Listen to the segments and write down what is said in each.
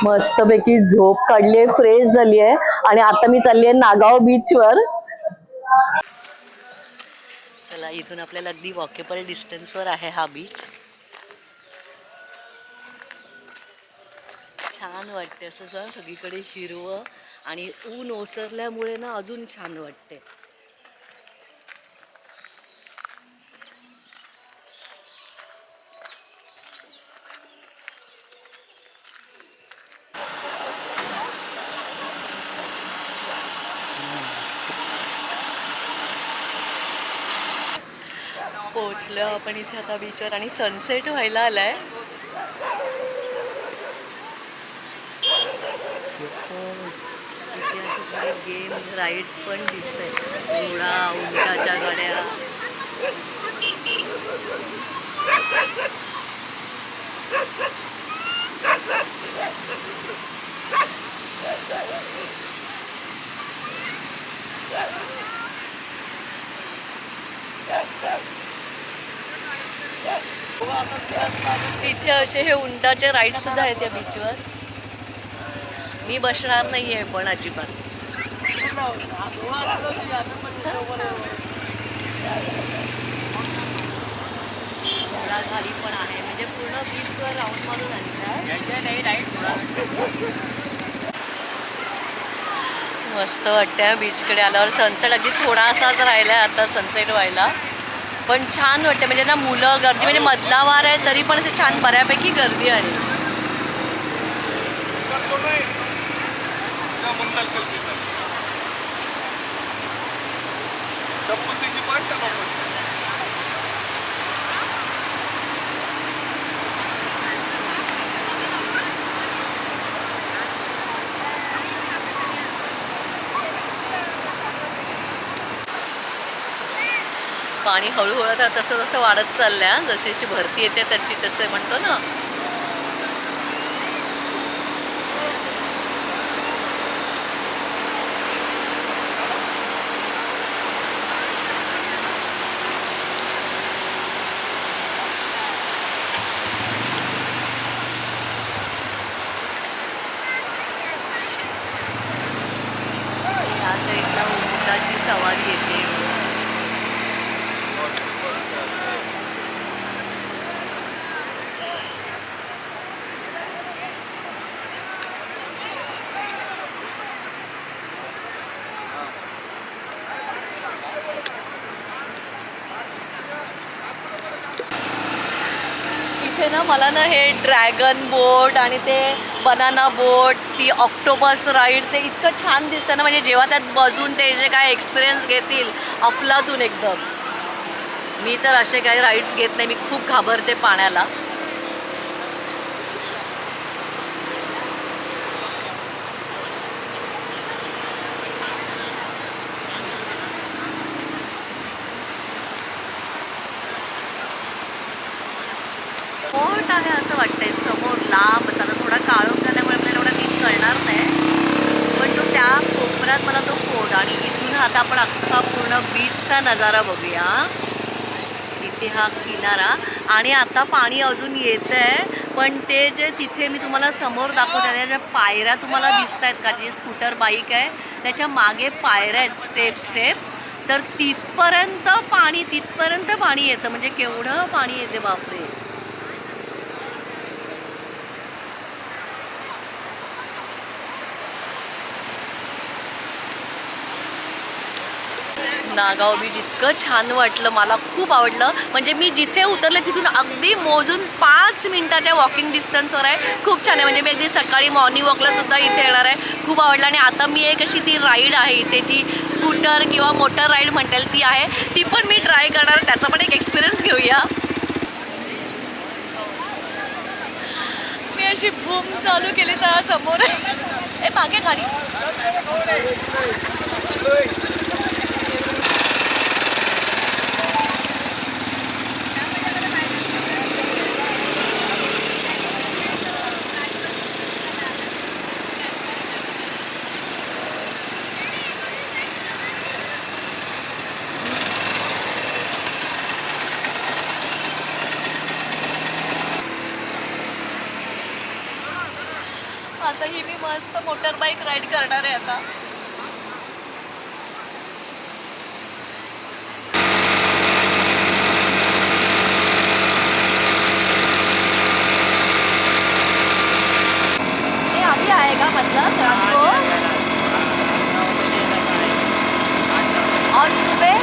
मस्तपैकी झोप काढलीये, फ्रेश झालीये आणि आता मी चालली आहे नागाव बीचवर. चला, इथून आपल्याला अगदी वॉकेबल डिस्टन्सवर आहे हा बीच. छान वाटते असं सगळीकडे हिरवं आणि ऊन ओसरल्यामुळे ना अजून छान वाटते. पोहोचलो आपण इथे आता बीचवर आणि सनसेट व्हायला आलाय. इथे असे गेम राईड्स पण दिसत आहेत. घोडा, उंटाच्या गाड्या. इथे असे हे उंटाचे राईड सुद्धा आहेत या बीचवर. मी बसणार नाहीये पण अजिबात. घोडागाडी पण आहे, म्हणजे पूर्ण बीचवर राऊंड मारून मस्त वाटतंय बीचकडे आल्यावर. सनसेट अगदी थोडासाच राहिलाय आता सनसेट व्हायला, पण छान वाटते. म्हणजे ना मुलं गर्दी, म्हणजे मधला वार आहे तरी पण असे छान बऱ्यापैकी गर्दी आहे. पाणी हळूहळू आता तसं तसं वाढत चाललंय. जशी जशी भरती येते तशी तसं म्हणतो ना. या साईडला उंटाची सवारी येते. इथे ना मला ना हे ड्रॅगन बोट आणि ते बनाना बोट, ती ऑक्टोपस राईड, ते इतकं छान दिसतं ना. म्हणजे जेव्हा त्यात बसून ते जे काय एक्सपिरियन्स घेतील अफलातून एकदम. मी तर असे काही राईड्स घेत नाही, मी खूप घाबरते पाण्याला. बोट आहे असं वाटतंय समोर लांब असा. थोडा काळोख झाल्यामुळे आपल्याला एवढा नीट कळणार नाही, पण तो त्या कोपऱ्यात मला तो फोड. आणि इथून आता आपण अख्खा पूर्ण बीचचा नजारा बघूया. इथे हा किनारा आणि आता पाणी अजून येत आहे, पण ते जे तिथे मी तुम्हाला समोर दाखवते त्याच्या ज्या पायऱ्या तुम्हाला दिसत आहेत का, जे स्कूटर बाईक आहे त्याच्या मागे पायऱ्या आहेत, स्टेप्स. तर तिथपर्यंत पाणी येतं. म्हणजे केवढं पाणी येते बापरे. नागाव बीच इतकं छान वाटलं, मला खूप आवडलं. म्हणजे मी जिथे उतरले तिथून अगदी मोजून 5 मिनिटाच्या वॉकिंग डिस्टन्सवर आहे. खूप छान आहे. म्हणजे मी अगदी सकाळी मॉर्निंग वॉकला सुद्धा इथे येणार आहे. खूप आवडलं. आणि आता मी एक अशी ती राईड आहे इथे, जी स्कूटर किंवा मोटर राईड म्हणता ती आहे, ती पण मी ट्राय करणार. त्याचा पण एक एक्सपिरियन्स घेऊया. मी अशी बूम चालू केली तर समोर ए मागे गाडी. आता ही मी मस्त मोटर बाईक राईड करणार आहे आता. ये अभी आएगा मतलब रात को और सुबह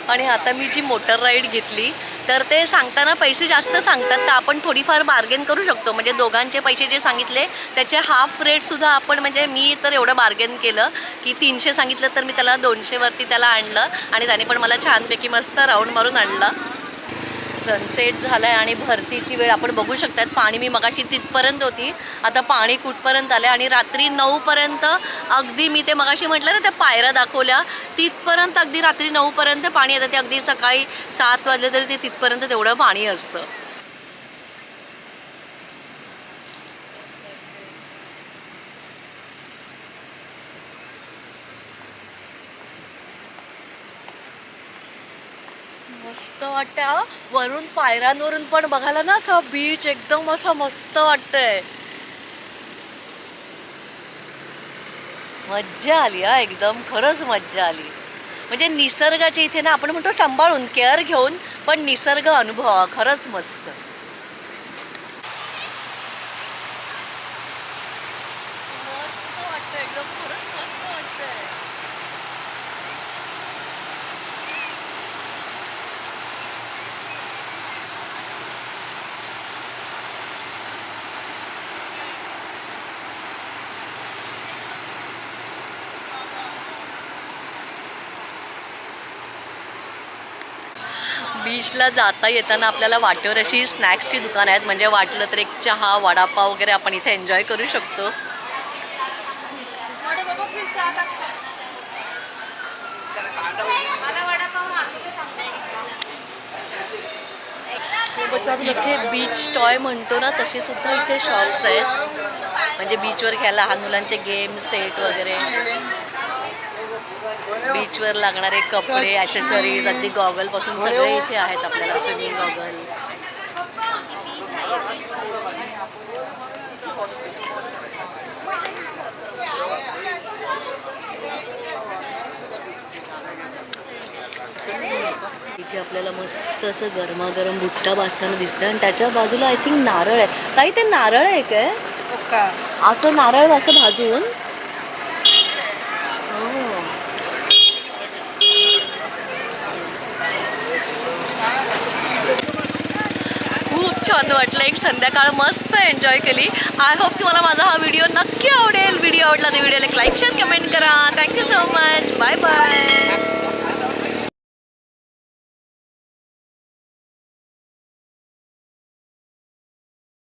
आणि आता मी जी मोटर राईड घेतली तर ते सांगताना पैसे जास्त सांगतात, तर आपण थोडीफार बार्गेन करू शकतो. म्हणजे दोघांचे पैसे जे सांगितले त्याचे हाफ रेटसुद्धा आपण, म्हणजे मी तर एवढं बार्गेन केलं की 300 सांगितलं तर मी त्याला 200वरती त्याला आणलं आणि त्याने पण मला छानपैकी मस्त राऊंड मारून आणलं. सनसेट झाला आहे आणि भरतीची वेळ आपण बघू शकतात. पाणी मी मगाशी तिथपर्यंत होती, आता पाणी कुठपर्यंत आलं आणि रात्री 9पर्यंत अगदी मी ते मगाशी म्हटलं ना त्या पायऱ्या दाखवल्या तिथपर्यंत, अगदी रात्री 9पर्यंत पाणी येतं. ते अगदी सकाळी 7 वाजले तरी ते तिथपर्यंत तेवढं पाणी असतं. मस्त वाटतं. वरून पायऱ्यांवरून पण बघायला ना असं बीच एकदम असं मस्त वाटतंय. मज्जा आली हा, एकदम खरंच मज्जा आली. म्हणजे निसर्गाच्या इथे ना आपण म्हणतो सांभाळून केअर घेऊन, पण निसर्ग अनुभव खरंच मस्त. मस्त वाटतं एकदम, खरंच मस्त वाटतंय. बीचला जाता येताना आपल्याला वाटेवर अशी स्नॅक्सची दुकानं आहेत, म्हणजे वाटलं तर एक चहा वडापाव वगैरे आपण इथे एन्जॉय करू शकतो. इथे बीच टॉय म्हणतो ना तसे सुद्धा इथे शॉप्स आहेत, म्हणजे बीचवर घ्यायला लहान मुलांचे गेम सेट वगैरे, बीचवर लागणारे कपडे ॲक्सेसरीज अगदी गॉगलपासून सगळे इथे आहेत आपल्याला. स्विमिंग गॉगल, इथे आपल्याला मस्त असं गरमागरम भुट्टा भाजताना दिसतं आणि त्याच्या बाजूला आय थिंक नारळ आहे. काही ते नारळ आहे काय असं, नारळ असं भाजून. खूप छान वाटलं, एक संध्याकाळ मस्त एन्जॉय केली. आय होप तुम्हाला माझा हा व्हिडिओ नक्की आवडेल. व्हिडिओ आवडला तर व्हिडिओला लाईक शेअर कमेंट करा. Thank you so much. Bye bye.